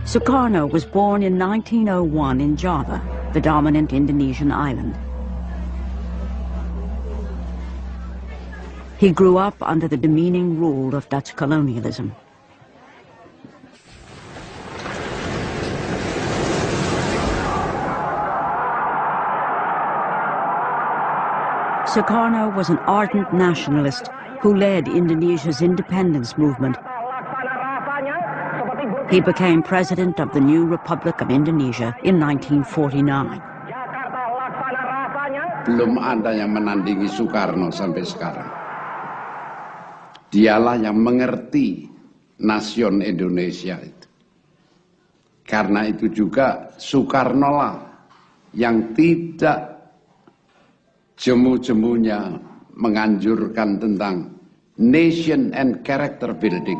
Soekarno was born in 1901 in Java, the dominant Indonesian island. He grew up under the demeaning rule of Dutch colonialism. Soekarno was an ardent nationalist who led Indonesia's independence movement. He became president of the new Republic of Indonesia in 1949. Belum ada yang menandingi Soekarno sampai sekarang. Dialah yang mengerti nasion Indonesia itu. Karena itu juga Soekarno lah yang tidak jemu-jemunya menganjurkan tentang nation and character building.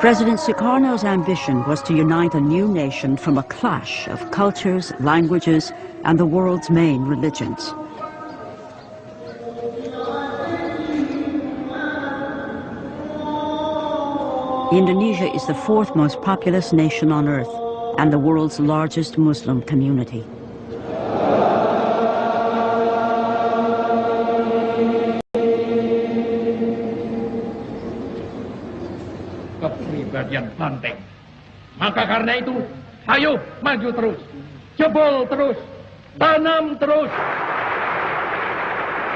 President Sukarno's ambition was to unite a new nation from a clash of cultures, languages, and the world's main religions. Indonesia is the fourth most populous nation on earth and the world's largest Muslim community. Kepribadian banteng. Maka karena itu, ayo maju terus, jebol terus, tanam terus.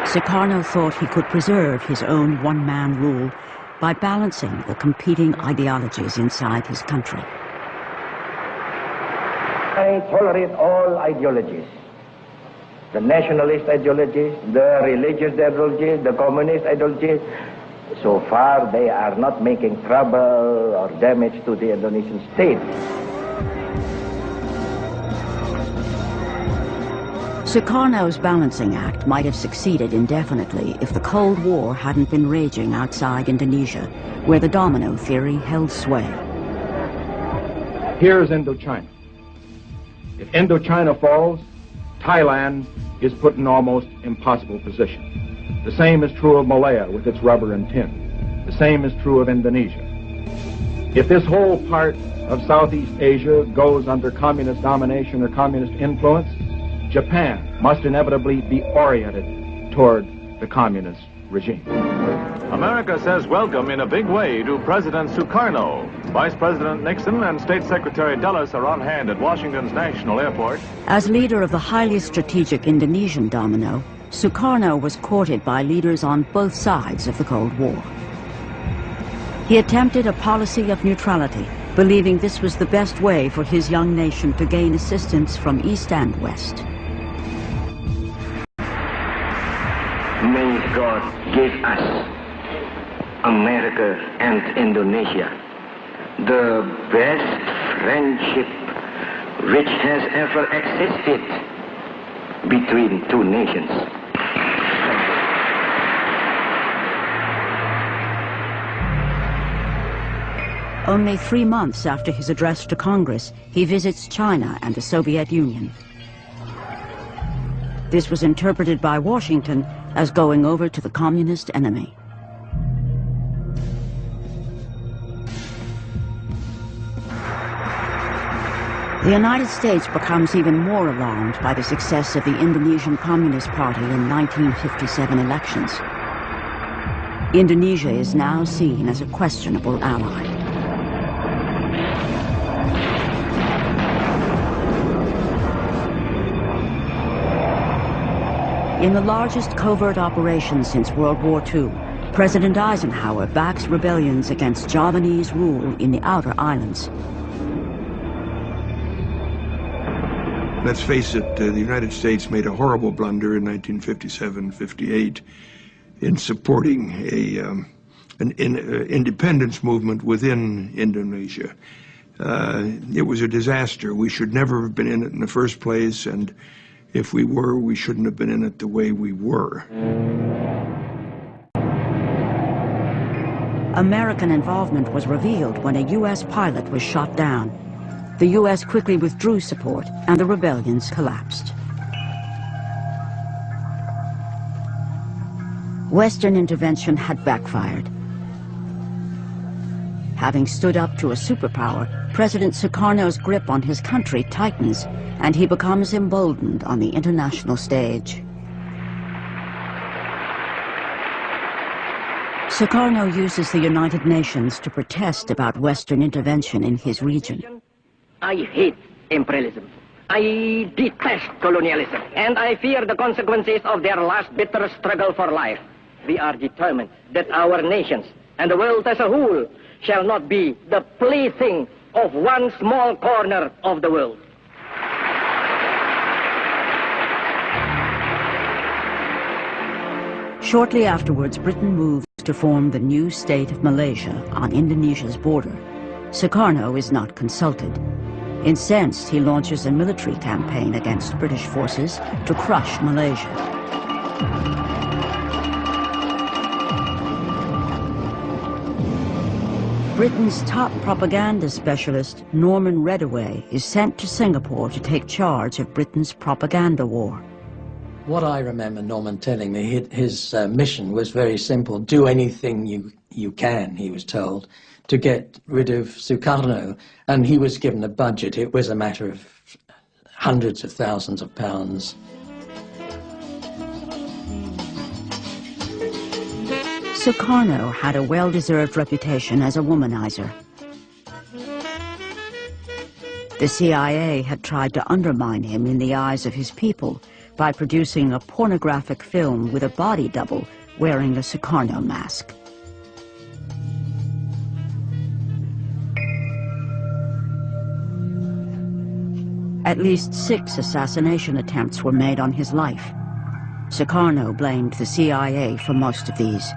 Sukarno thought he could preserve his own one-man rule by balancing the competing ideologies inside his country. I tolerate all ideologies. The nationalist ideologies, the religious ideologies, the communist ideologies. So far, they are not making trouble or damage to the Indonesian state. Sukarno's balancing act might have succeeded indefinitely if the Cold War hadn't been raging outside Indonesia, where the domino theory held sway. Here's Indochina. If Indochina falls, Thailand is put in almost impossible position. The same is true of Malaya with its rubber and tin. The same is true of Indonesia. If this whole part of Southeast Asia goes under communist domination or communist influence, Japan must inevitably be oriented toward the communist regime. America says welcome in a big way to President Soekarno. Vice President Nixon and State Secretary Dulles are on hand at Washington's National Airport. As leader of the highly strategic Indonesian domino, Soekarno was courted by leaders on both sides of the Cold War. He attempted a policy of neutrality, believing this was the best way for his young nation to gain assistance from East and West. May God give us, America and Indonesia, the best friendship which has ever existed between two nations. Only 3 months after his address to Congress, he visits China and the Soviet Union. This was interpreted by Washington as going over to the communist enemy. The United States becomes even more alarmed by the success of the Indonesian Communist Party in 1957 elections. Indonesia is now seen as a questionable ally. In the largest covert operation since World War II, President Eisenhower backs rebellions against Javanese rule in the outer islands. Let's face it, the United States made a horrible blunder in 1957-58 in supporting an independence movement within Indonesia. It was a disaster. We should never have been in it in the first place, and if we were, we shouldn't have been in it the way we were. American involvement was revealed when a U.S. pilot was shot down. The U.S. quickly withdrew support, and the rebellions collapsed. Western intervention had backfired. Having stood up to a superpower, President Sukarno's grip on his country tightens, and he becomes emboldened on the international stage. Soekarno uses the United Nations to protest about Western intervention in his region. I hate imperialism. I detest colonialism. And I fear the consequences of their last bitter struggle for life. We are determined that our nations and the world as a whole shall not be the plaything of one small corner of the world. Shortly afterwards, Britain moves to form the new state of Malaysia on Indonesia's border. Soekarno is not consulted. Incensed, he launches a military campaign against British forces to crush Malaysia. Britain's top propaganda specialist, Norman Reddaway, is sent to Singapore to take charge of Britain's propaganda war. What I remember Norman telling me, his mission was very simple. Do anything you can, he was told, to get rid of Soekarno. And he was given a budget. It was a matter of hundreds of thousands of pounds. Soekarno had a well-deserved reputation as a womanizer. The CIA had tried to undermine him in the eyes of his people by producing a pornographic film with a body double wearing a Soekarno mask. At least 6 assassination attempts were made on his life. Soekarno blamed the CIA for most of these.